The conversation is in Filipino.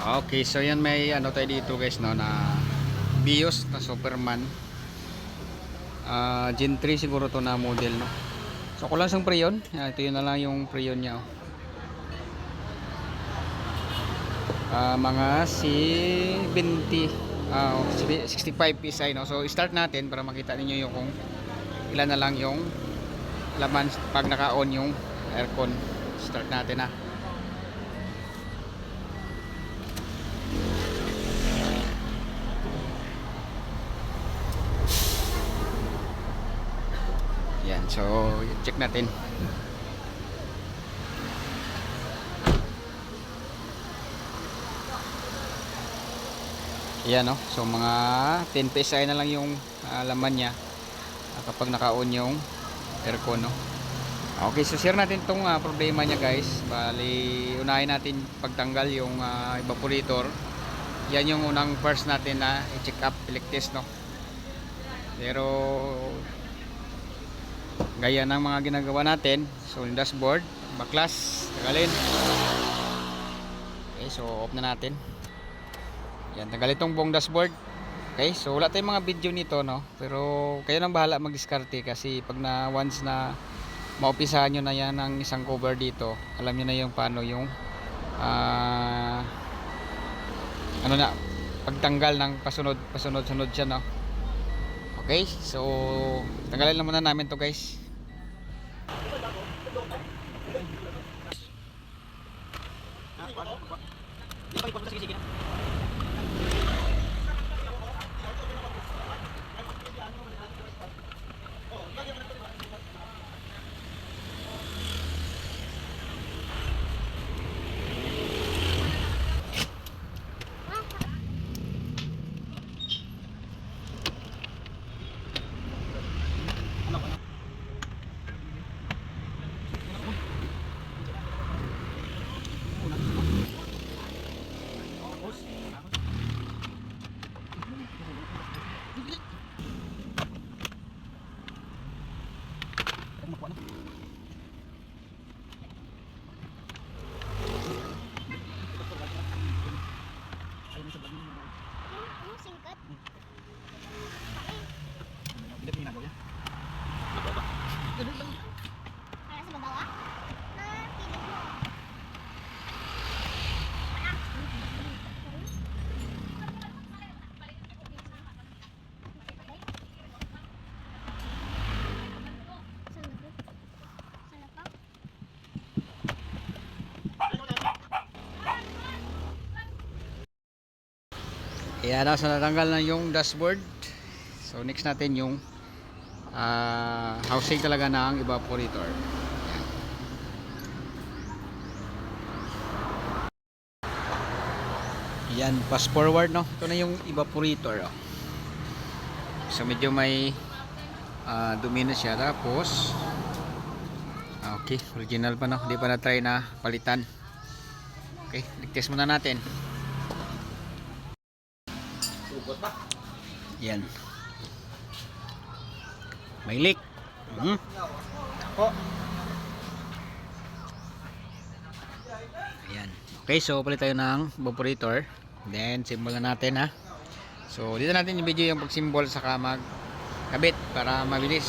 Okay, so yan may ano tayo dito guys no na Bios na Superman. Gen 3 siguro to na model no. So kulang sang preyon. Ito yun na lang yung preyon niya. Mga si 20 65 PSI no. So start natin para makita niyo yung kung ilan na lang yung laman pag naka-on yung aircon. Start natin na. Yan, so check natin. Yan no. So mga 10 PSI na lang yung laman niya kapag naka-on yung aircon no. Okay, so share natin tong problema niya guys. Bali, unahin natin pagtanggal yung evaporator. Yan yung unang first natin na i-check up, select test no. Pero gaya ng mga ginagawa natin, so yung dashboard, baklas, tagalin. Okay, so off na natin. Yan, tagalin tong buong dashboard. Okay, so wala tayong mga video nito no. Pero kayo nang bahala mag-diskarte kasi pag na once na maumpisahan nyo na yan ng isang cover dito, alam nyo na yung paano yung ano na pagtanggal ng pasunod siya no. Okay, so tanggalin lang muna namin to guys. Ayan na, so natanggal na yung dashboard. So next natin yung housing talaga ng evaporator. Yan, fast forward no. Ito na yung evaporator oh. So medyo may dumi na siya. Tapos okay, original pa no. Hindi pa na try na palitan. Okay, test muna natin. Yan. May leak. Ako. Ayan. Okay, so palit tayo ng evaporator. Then symbol na natin ha. So dito natin yung video yung pag-symbol saka mag kabit para mabilis.